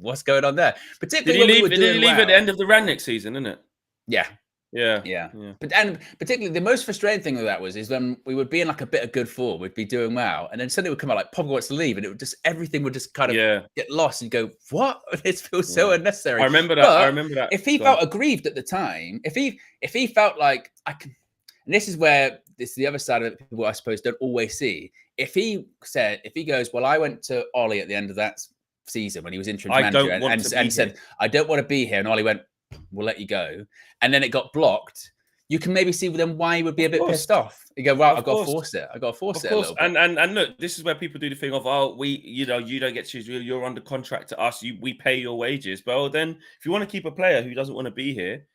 Speaker 2: What's going on there? Particularly
Speaker 1: did he leave at the end of the Rangnick season, isn't it?
Speaker 2: Yeah. But particularly the most frustrating thing with that is when we would be in like a bit of good form, we'd be doing well, and then suddenly it would come out like Pogba wants to leave, and it would just everything would just kind of get lost and go, what? This feels so unnecessary.
Speaker 1: I remember that.
Speaker 2: If he felt aggrieved at the time, if he felt like I can, and this is where this is the other side of it, people I suppose don't always see. If he goes, well, I went to Ollie at the end of that season when he was interim manager and said, I don't want to be here, and Ollie went, we'll let you go, and then it got blocked, you can maybe see then why he would be a bit pissed off. You go, right, I've got to force it. I've got to force it a little bit.
Speaker 1: And look, this is where people do the thing of, oh, you don't get to choose. You're under contract to us. We pay your wages. Well, then if you want to keep a player who doesn't want to be here,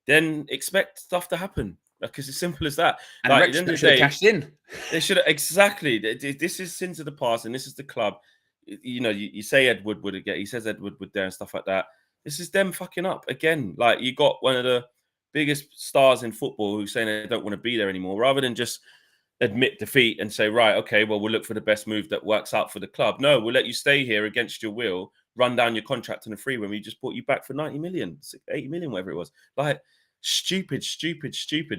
Speaker 1: then expect stuff to happen. Like, it's as simple as that.
Speaker 2: And like, at the end of the day, cashed in.
Speaker 1: They should have exactly. This is sins of the past, and this is the club. You know, you say Ed Woodward again. He says Ed Woodward there and stuff like that. This is them fucking up again. Like, you got one of the biggest stars in football who's saying they don't want to be there anymore, rather than just admit defeat and say, right, okay, well, we'll look for the best move that works out for the club. No, we'll let you stay here against your will, run down your contract on a free when we just bought you back for 90 million, 80 million, whatever it was. Like, stupid.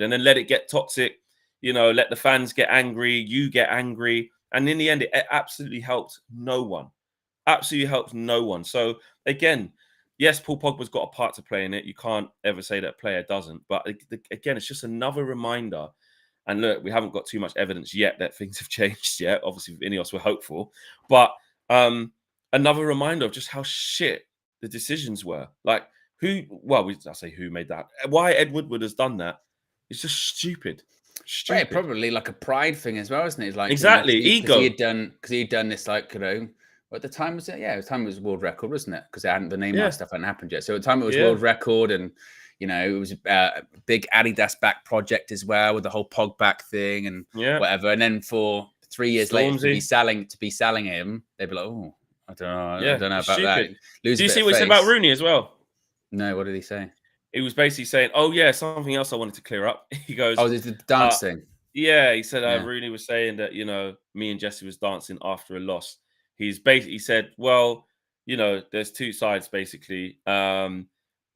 Speaker 1: And then let it get toxic, you know, let the fans get angry, you get angry. And in the end, it absolutely helped no one. Absolutely helped no one. So again, yes, Paul Pogba's got a part to play in it. You can't ever say that a player doesn't. But again, it's just another reminder. And look, we haven't got too much evidence yet that things have changed yet. Obviously, with Ineos, we're hopeful. But another reminder of just how shit the decisions were. Like, I say who made that. Why Ed Woodward has done that is just stupid.
Speaker 2: Right, probably like a pride thing as well, isn't it? It's like,
Speaker 1: exactly, ego.
Speaker 2: Because he'd done this, like, you know, at the time was it? Yeah, at the time it was world record, wasn't it? Because the Neymar stuff hadn't happened yet. So at the time it was world record, and you know, it was a big Adidas back project as well with the whole Pogba thing and whatever. And then for 3 years later to be selling him, they'd be like, oh, I don't know, about that.
Speaker 1: Do you see what he said about Rooney as well?
Speaker 2: No, what did he say?
Speaker 1: He was basically saying, "Oh yeah, something else I wanted to clear up." He goes,
Speaker 2: "Oh, the dance thing."
Speaker 1: Yeah, he said Rooney was saying that, you know, me and Jesse was dancing after a loss. He said, well, you know, there's two sides basically.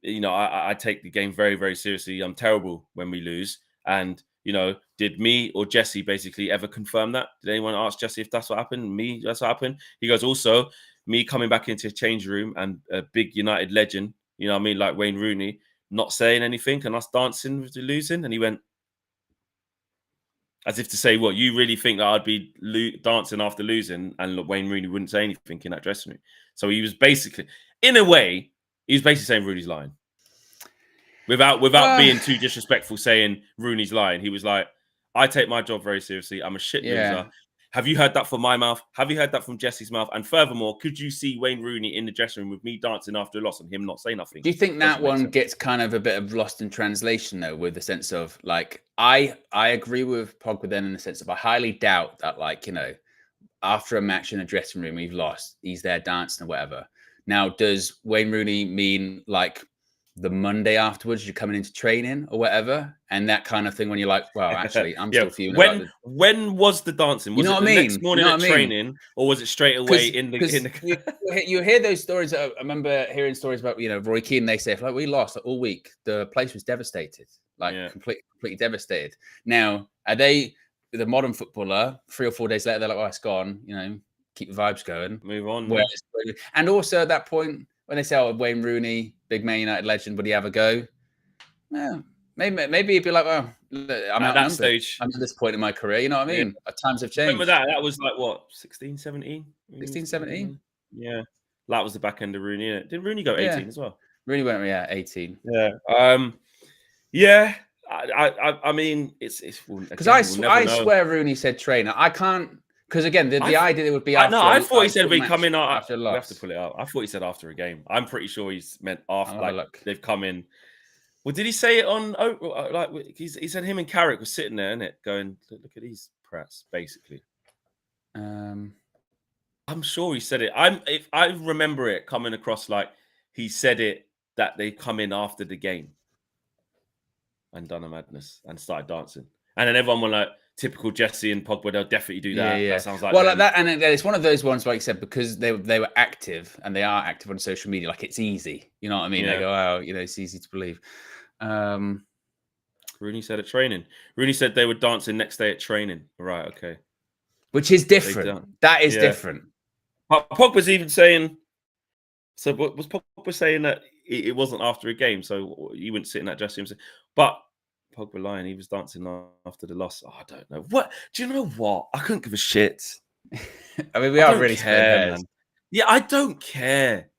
Speaker 1: You know, I take the game very, very seriously. I'm terrible when we lose. And, you know, did me or Jesse basically ever confirm that? Did anyone ask Jesse if that's what happened? Me, that's what happened? He goes, also, me coming back into a change room and a big United legend, you know what I mean, like Wayne Rooney, not saying anything and us dancing with the losing. And he went, as if to say, what, you really think that I'd be dancing after losing and Wayne Rooney wouldn't say anything in that dressing room? So he was basically, in a way, he was basically saying Rooney's lying. Without being too disrespectful, saying Rooney's lying. He was like, I take my job very seriously. I'm a shit loser. Have you heard that from my mouth? Have you heard that from Jesse's mouth? And furthermore, could you see Wayne Rooney in the dressing room with me dancing after a loss and him not saying nothing?
Speaker 2: Do you think that one gets kind of a bit of lost in translation, though, with the sense of, like, I agree with Pogba then in the sense of I highly doubt that, like, you know, after a match in a dressing room, we've lost, he's there dancing or whatever. Now, does Wayne Rooney mean, like, the Monday afterwards, you're coming into training or whatever, and that kind of thing. When you're like, well, actually, I'm still feeling.
Speaker 1: When was the dancing? Was it the next morning at training, or was it straight away in the?
Speaker 2: you hear those stories. I remember hearing stories about Roy Keane. They say, like, we lost all week. The place was devastated, like completely devastated. Now, are they the modern footballer? 3 or 4 days later, they're like, oh, it's gone. Keep the vibes going,
Speaker 1: move on.
Speaker 2: And also at that point, when they say, oh, Wayne Rooney, big Man United legend, would he have a go? Yeah, maybe he'd be like, well, I'm
Speaker 1: at that stage.
Speaker 2: I'm at this point in my career. You know what I mean? Times have changed.
Speaker 1: Remember that was like what, 16, 17?
Speaker 2: 16, 17?
Speaker 1: Yeah. That was the back end of Rooney, innit? Did Rooney go 18 as well?
Speaker 2: Rooney went, 18.
Speaker 1: Yeah. I mean, it's
Speaker 2: because I swear Rooney said trainer. I can't, because again, the idea it would be after.
Speaker 1: No, I thought he said we come in after. We have to pull it up. I thought he said after a game. I'm pretty sure he's meant after. Like they've come in. Well, did he say it on? Like he said him and Carrick were sitting there, innit, going, look at these prats, basically. I'm sure he said it. If I remember it coming across like he said it that they come in after the game and done a madness and started dancing, and then everyone were like, typical Jesse and Pogba, they'll definitely do that.
Speaker 2: Yeah.
Speaker 1: That sounds like
Speaker 2: like that, and it's one of those ones, like you said, because they were active and they are active on social media. Like it's easy, you know what I mean? Yeah. They go, oh, it's easy to believe.
Speaker 1: Rooney said at training. Rooney said they were dancing next day at training. Right, okay.
Speaker 2: Which is different. That is different.
Speaker 1: Pogba's even saying. So was Pogba saying that it wasn't after a game, so he wouldn't sit in that dressing room? But Pogba lying, he was dancing after the loss. Oh, I don't know. What? Do you know what? I couldn't give a shit.
Speaker 2: I mean, we are really scared, man.
Speaker 1: Yeah, I don't care.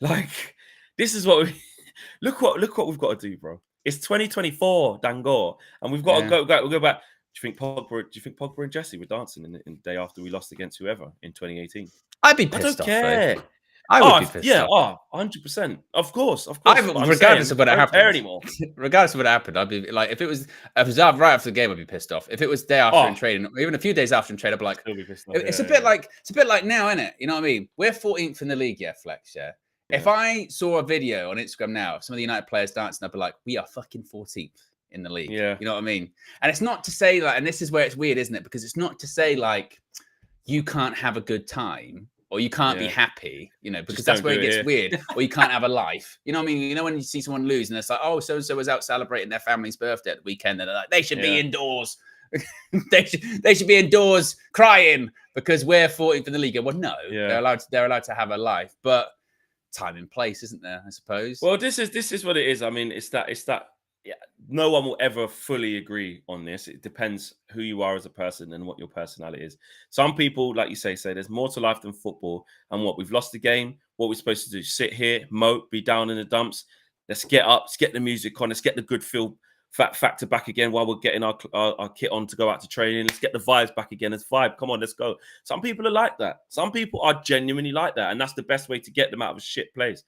Speaker 1: Like, this is what we look what we've got to do, bro. It's 2024, Dangor, and we've got to go back. Do you think Pogba and Jesse were dancing in the day after we lost against whoever in 2018?
Speaker 2: I'd be pissed off.
Speaker 1: I don't care.
Speaker 2: Though. I would be pissed off.
Speaker 1: 100%. Of course.
Speaker 2: Regardless of what happened. Anymore. Regardless of what happened, I'd be like, if it was right after the game, I'd be pissed off. If it was day after in training, or even a few days after in training, I'd be like, it's a bit like now, isn't it? You know what I mean? We're 14th in the league, Flex. Yeah. If I saw a video on Instagram now of some of the United players dancing, I'd be like, we are fucking 14th in the league. Yeah. You know what I mean? And it's not to say and this is where it's weird, isn't it? Because it's not to say like you can't have a good time or you can't be happy, because that's where it gets weird, or you can't have a life. You know what I mean? When you see someone lose and it's like, oh, so-and-so was out celebrating their family's birthday at the weekend, and they're like, they should be indoors. they should be indoors crying because we're 14th in the league. Well, no, they're allowed to have a life, but time and place, isn't there? I suppose.
Speaker 1: Well, this is what it is. I mean, it's that. Yeah, no one will ever fully agree on this. It depends who you are as a person and what your personality is. Some people, like you say there's more to life than football. And what we've lost the game. What we're supposed to do: sit here, mope, be down in the dumps. Let's get up. Let's get the music on. Let's get the good feel factor back again while we're getting our kit on to go out to training. Let's get the vibes back again. Let's vibe. Come on, let's go. Some people are like that. Some people are genuinely like that, and that's the best way to get them out of a shit place.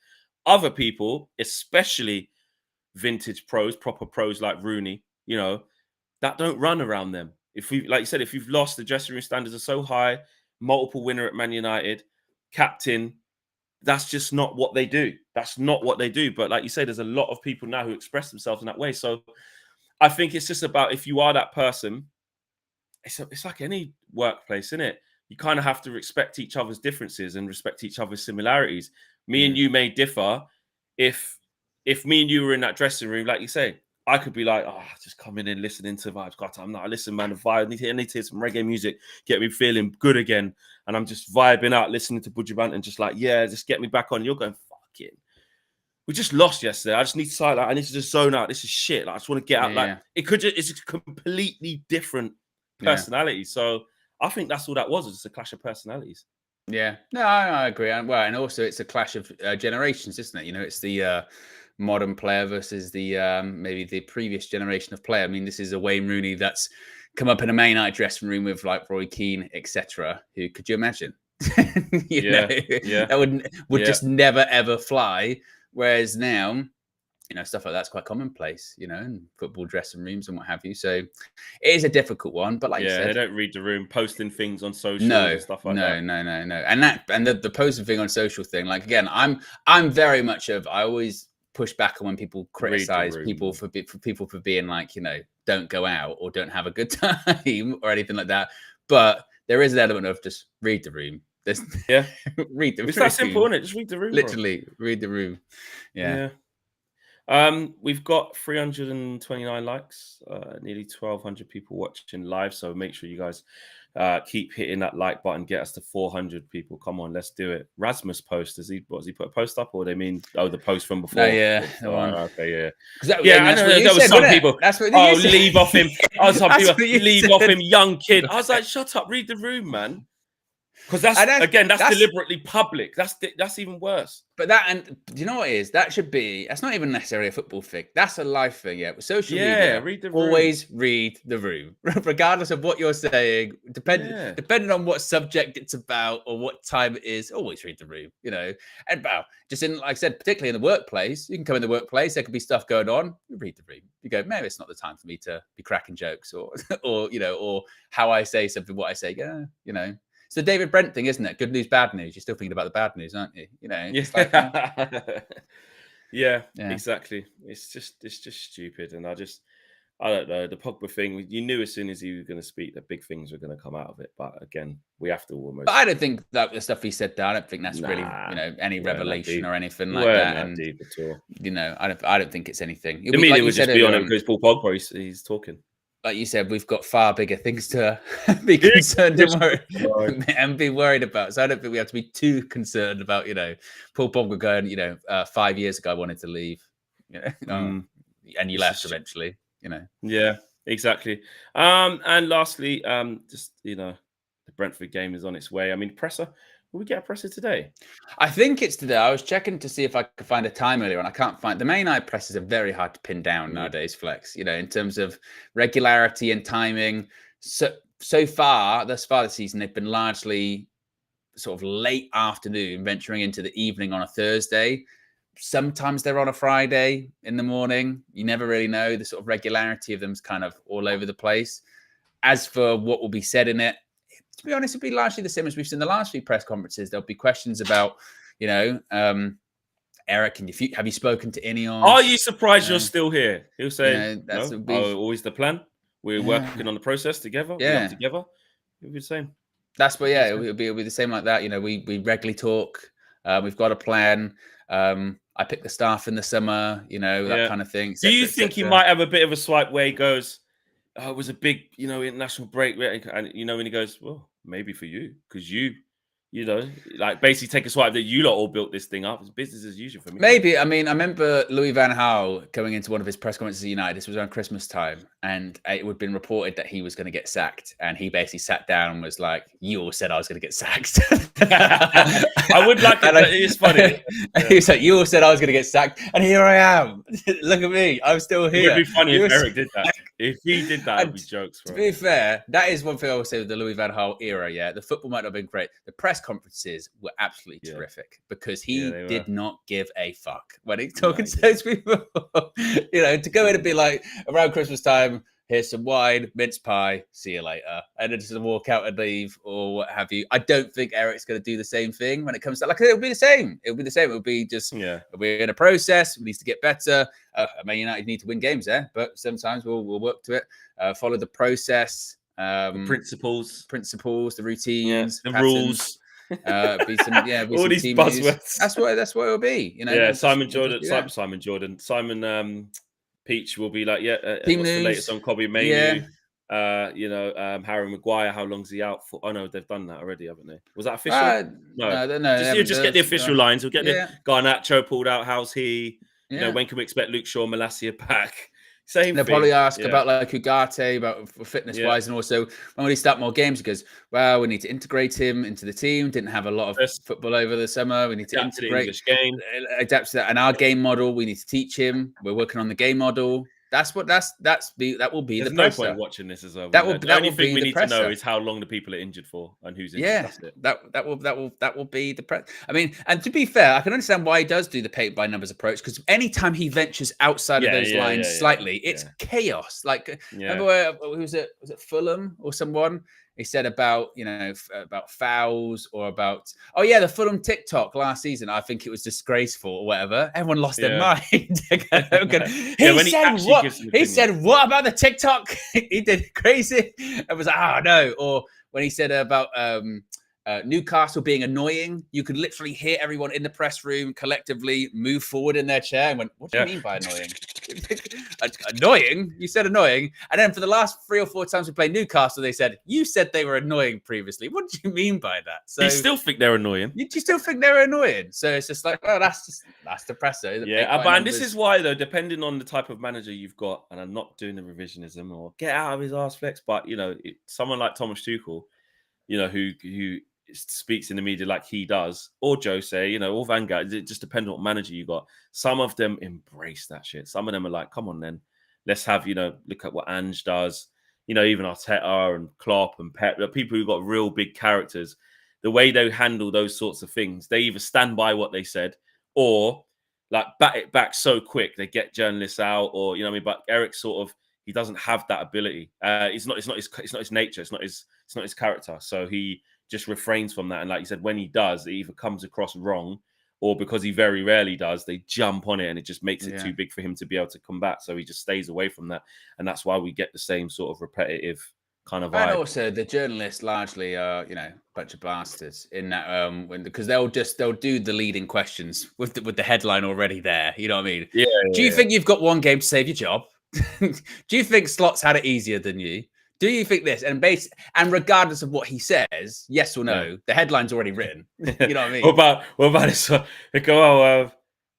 Speaker 1: Other people, especially vintage pros, proper pros like Rooney, that don't run around them. If we, like you said, if you've lost, the dressing room standards are so high, multiple winner at Man United, captain, that's just not what they do. That's not what they do. But like you say, there's a lot of people now who express themselves in that way. So I think it's just about, if you are that person, it's like any workplace, isn't it? You kind of have to respect each other's differences and respect each other's similarities. Me and you may differ. If me and you were in that dressing room, like you say, I could be like, oh, just coming in, listening to vibes. God, I'm not. Listen, man, the vibe. I need to hear some reggae music, get me feeling good again. And I'm just vibing out, listening to Buju Banton and just like, just get me back on. You're going, fuck it. We just lost yesterday. I just need to I need to just zone out. This is shit. Like, I just want to get out. It's a completely different personality. So I think that's all that was. It's a clash of personalities.
Speaker 2: Yeah, no, I agree. Well, and also it's a clash of generations, isn't it? It's the modern player versus the maybe the previous generation of player. I mean, this is a Wayne Rooney that's come up in a Man United dressing room with like Roy Keane, etc. Who could you imagine? That would just never ever fly. Whereas now, stuff like that's quite commonplace, in football dressing rooms and what have you. So it is a difficult one, but like you said,
Speaker 1: they don't read the room, posting things on social and stuff like that.
Speaker 2: No. And the posting thing on social thing, like again, I'm very much I always push back on when people criticize people for people for being like, you know, don't go out or don't have a good time or anything like that. But there is an element of just read the room.
Speaker 1: Yeah,
Speaker 2: read the room.
Speaker 1: It's that simple, isn't it? Just read the room.
Speaker 2: Literally, read the room. Yeah.
Speaker 1: We've got 329 likes, nearly 1,200 people watching live. So make sure you guys keep hitting that like button, get us to 400 people. Come on, let's do it. Rasmus post, has he put a post up, or they mean the post from before?
Speaker 2: Yeah,
Speaker 1: okay,
Speaker 2: yeah.
Speaker 1: I know there was some people.
Speaker 2: That's what
Speaker 1: leave off him. Some people leave off him, young kid. I was like, shut up, read the room, man. Because that's deliberately public. That's even worse.
Speaker 2: But do you know what it is? That's not even necessarily a football thing. That's a life thing. Yeah, with social media,
Speaker 1: read the room.
Speaker 2: Always read the room, regardless of what you're saying. Depending on what subject it's about or what time it is. Always read the room. You know, and just in, like I said, particularly in the workplace, you can come in the workplace. There could be stuff going on. You read the room. You go, maybe it's not the time for me to be cracking jokes or or how I say something, what I say. Yeah, you know. It's the David Brent thing, isn't it? Good news, bad news. You're still thinking about the bad news, aren't you? You know. It's like,
Speaker 1: yeah, exactly. It's just stupid, and I don't know, the Pogba thing. You knew as soon as he was going to speak that big things were going to come out of it. But again, we have to almost.
Speaker 2: But I don't think that the stuff he said there. I don't think that's really any revelation or anything like that. And
Speaker 1: deep at all.
Speaker 2: You know, I don't think it's anything.
Speaker 1: The media would just be on him because Paul Pogba he's talking.
Speaker 2: Like you said, we've got far bigger things to be concerned and be worried about. So I don't think we have to be too concerned about, Paul Pogba going, 5 years ago I wanted to leave, and you left eventually,
Speaker 1: Yeah, exactly. And lastly, the Brentford game is on its way. I mean, presser. Will we get a presser today?
Speaker 2: I think it's today. I was checking to see if I could find a time earlier, and I can't find. The main night presses are very hard to pin down nowadays, Flex. In terms of regularity and timing. Thus far this season, they've been largely sort of late afternoon, venturing into the evening on a Thursday. Sometimes they're on a Friday in the morning. You never really know. The sort of regularity of them's kind of all over the place. As for what will be said in it, to be honest, it'll be largely the same as we've seen the last few press conferences. There'll be questions about, Eric, have you spoken to Ineos?
Speaker 1: Are you surprised you're still here? He'll say, always the plan. We're working on the process together.
Speaker 2: Yeah.
Speaker 1: Together. It'll be the same.
Speaker 2: That's what, it'll be the same like that. We regularly talk. We've got a plan. I pick the staff in the summer, that kind of thing.
Speaker 1: Do you think he might have a bit of a swipe where he goes, it was a big, international break, and when he goes, well, maybe for you, because you basically take a swipe that you lot all built this thing up. It's business as usual for me.
Speaker 2: Maybe. I mean, I remember Louis van Gaal going into one of his press conferences at United. This was around Christmas time, and it would have been reported that he was going to get sacked. And he basically sat down and was like, "You all said I was going to get sacked."
Speaker 1: I would like it. It's funny.
Speaker 2: He was like, "You all said I was going to get sacked, and here I am. Look at me. I'm still here."
Speaker 1: It would be funny if Eric did that. If he did that, it would be jokes.
Speaker 2: To be fair, that is one thing I will say with the Louis van Gaal era. Yeah, the football might not have been great. The press conferences were absolutely terrific because he did not give a fuck when he's talking to those people. To go in and be like, around Christmas time, here's some wine, mince pie, see you later, and then just walk out and leave or what have you. I don't think Eric's going to do the same thing when it comes to it'll be the same. It'll be the same. It'll be just we're in a process. We need to get better. United need to win games there, but sometimes we'll work to it. Follow the process,
Speaker 1: the principles,
Speaker 2: the routines,
Speaker 1: the
Speaker 2: patterns.
Speaker 1: Rules.
Speaker 2: Be some
Speaker 1: all these buzzwords.
Speaker 2: That's what it'll be.
Speaker 1: Simon Jordan. Simon Peach will be like,
Speaker 2: team
Speaker 1: what's
Speaker 2: news.
Speaker 1: The latest on Kobe Mainoo? Harry Maguire, how long's he out for? Oh no, they've done that already, haven't they? Was that official? No. Just get the official lines. We'll get the Garnacho pulled out. How's he? When can we expect Luke Shaw, Malacia back? Same
Speaker 2: They'll
Speaker 1: thing.
Speaker 2: probably ask about Ugarte, about fitness-wise, and also when we start more games, he goes, well, we need to integrate him into the team. Didn't have a lot of football over the summer. We need to integrate.
Speaker 1: English game.
Speaker 2: Adapt to that. And our game model, we need to teach him. We're working on the game model. That will be
Speaker 1: There's
Speaker 2: the
Speaker 1: no
Speaker 2: presser.
Speaker 1: point watching this as well.
Speaker 2: The
Speaker 1: only thing we need to know is how long the people are injured for and who's injured.
Speaker 2: Yeah,
Speaker 1: that's it.
Speaker 2: that will be the press. I mean, and to be fair, I can understand why he does do the paint by numbers approach, because anytime he ventures outside of those lines slightly, it's chaos. Like remember where who was it? Was it Fulham or someone? he said about, you know, about fouls or about, oh yeah, the Fulham TikTok last season. I think it was disgraceful or whatever. Everyone lost their mind. He said what? He said what about the TikTok? He did crazy. It was like, oh no. Or when he said about Newcastle being annoying, you could literally hear everyone in the press room collectively move forward in their chair and went, what do you mean by annoying? Annoying? You said annoying. And then for the last 3 or 4 times we played Newcastle, they said, you said they were annoying previously. What do you mean by that? So
Speaker 1: you still think they're annoying?
Speaker 2: You still think they're annoying? So it's just like, oh, that's the presser.
Speaker 1: Yeah, but and this is why, though, depending on the type of manager you've got, and I'm not doing the revisionism or get out of his arse flex, but, you know, someone like Thomas Tuchel, you know, who speaks in the media like he does, or Jose, you know, or Van Gaal, it just depends on what manager you got. Some of them embrace that shit. Some of them are like, come on then, let's have, you know, look at what Ange does, you know, even Arteta and Klopp and Pep, people who got real big characters, the way they handle those sorts of things, they either stand by what they said or like bat it back so quick, they get journalists out, or, you know what I mean? But Eric sort of, he doesn't have that ability. It's not his nature. It's not his character. So he just refrains from that. And like you said, when he does, it either comes across wrong, or because he very rarely does, they jump on it and it just makes it too big for him to be able to combat. So he just stays away from that. And that's why we get the same sort of repetitive kind of vibe.
Speaker 2: And also the journalists largely are, you know, a bunch of bastards in that because they'll do the leading questions with the headline already there. You know what I mean?
Speaker 1: Yeah.
Speaker 2: Do you think you've got one game to save your job? Do you think Slot's had it easier than you? Do you think this? And regardless of what he says, yes or no, the headline's already written. You know what I mean?
Speaker 1: what about this? They go, oh,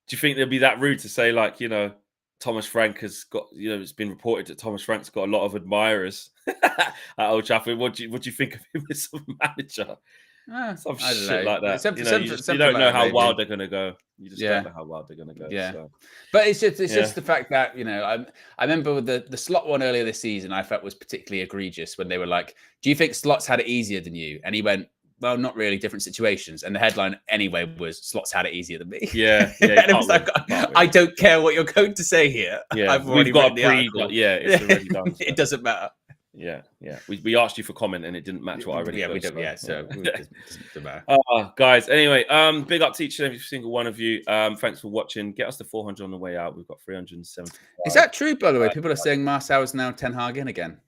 Speaker 1: do you think they'll be that rude to say, like, you know, Thomas Frank has got, you know, it's been reported that Thomas Frank's got a lot of admirers at Old Trafford. What do you think of him as a manager? Some shit like that. You don't know how wild they're going to go. You just don't know how wild they're going to go.
Speaker 2: Yeah.
Speaker 1: So.
Speaker 2: But it's just the fact that, you know, I remember with the Slot one earlier this season, I felt was particularly egregious when they were like, do you think Slot's had it easier than you? And he went, well, not really, different situations. And the headline anyway was Slot's had it easier than me.
Speaker 1: Yeah.
Speaker 2: And it was like, I don't care what you're going to say here.
Speaker 1: Yeah.
Speaker 2: I've already read the article.
Speaker 1: It's already done. So.
Speaker 2: It doesn't matter.
Speaker 1: Yeah. We asked you for comment and it didn't match what I already
Speaker 2: we don't. So it doesn't matter.
Speaker 1: Guys, anyway, big up to each and every single one of you. Thanks for watching. Get us to 400 on the way out. We've got 370.
Speaker 2: Is that true, by the way? People are saying Marcel is now Ten Hag in again.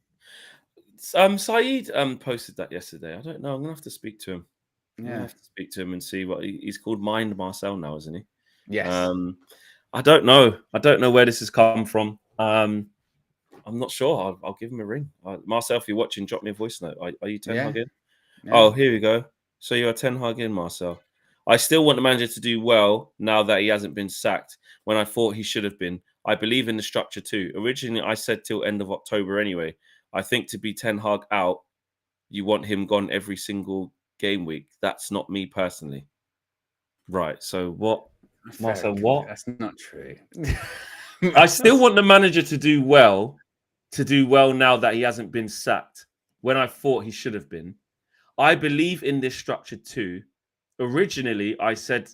Speaker 1: Saeed posted that yesterday. I don't know. I'm gonna have to speak to him.
Speaker 2: Yeah,
Speaker 1: I'm gonna have to speak to him and see what he's called. Mind Marcel now, isn't he?
Speaker 2: Yes.
Speaker 1: I don't know. I don't know where this has come from. I'm not sure. I'll give him a ring. Marcel, if you're watching, drop me a voice note. Are you Ten Hag in? Yeah. Oh, here we go. So you're Ten Hag in, Marcel. I still want the manager to do well now that he hasn't been sacked when I thought he should have been. I believe in the structure too. Originally, I said till end of October anyway. I think to be Ten Hag out, you want him gone every single game week. That's not me personally. Right. So what? Marcel, what?
Speaker 2: That's not true.
Speaker 1: I still want the manager to do well now that he hasn't been sacked when I thought he should have been. I believe in this structure too. Originally, I said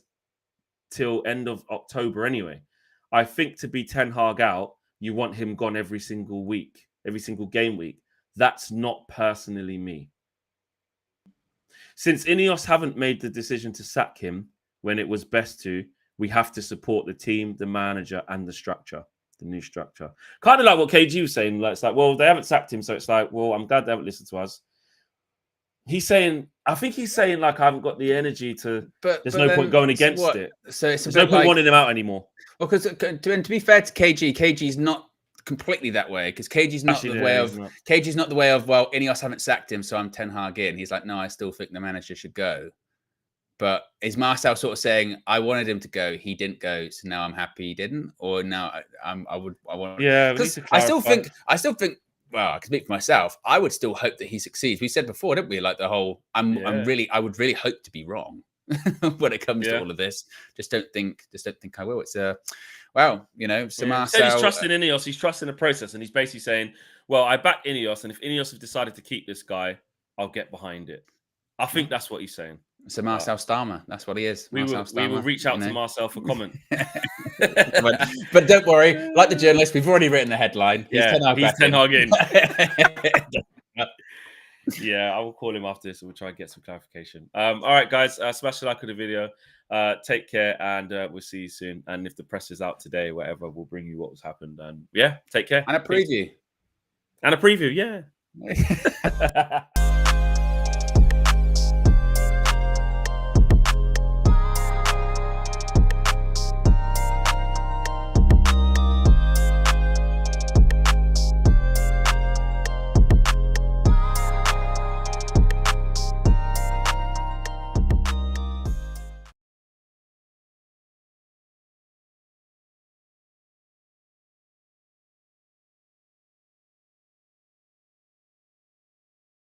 Speaker 1: till end of October anyway. I think to be Ten Hag out, you want him gone every single week, every single game week. That's not personally me. Since Ineos haven't made the decision to sack him when it was best to, we have to support the team, the manager, and the structure, the new structure. Kind of like what KG was saying. Like, it's like, well, they haven't sacked him, so it's like, well, I'm glad they haven't listened to us. I think he's saying, like, I haven't got the energy to, there's no point going against it.
Speaker 2: So it's
Speaker 1: there's no point wanting him out anymore.
Speaker 2: Well, because to be fair to KG's not completely that way, because KG's not the way of, well, Ineos haven't sacked him, so I'm Ten Hag in. He's like, no, I still think the manager should go. But is Marcel sort of saying, I wanted him to go, he didn't go, so now I'm happy he didn't? Or now I want. Yeah, because I still think. Well, I can speak for myself. I would still hope that he succeeds. We said before, didn't we? Like the whole, I would really hope to be wrong when it comes to all of this. Just don't think I will. It's well, you know, so Marcel.
Speaker 1: He's trusting Ineos. He's trusting the process, and he's basically saying, well, I back Ineos, and if Ineos have decided to keep this guy, I'll get behind it. I think that's what he's saying.
Speaker 2: So Marcel Starmer, that's what he is.
Speaker 1: We will reach out to Marcel for comment.
Speaker 2: but don't worry, like the journalist, we've already written the headline.
Speaker 1: He's Ten Hag in. Yeah, I will call him after this and we'll try and get some clarification. All right, guys, smash the like on the video. Take care, and we'll see you soon. And if the press is out today, whatever, we'll bring you what was happened. And yeah, take care.
Speaker 2: And a preview.
Speaker 1: And a preview, yeah.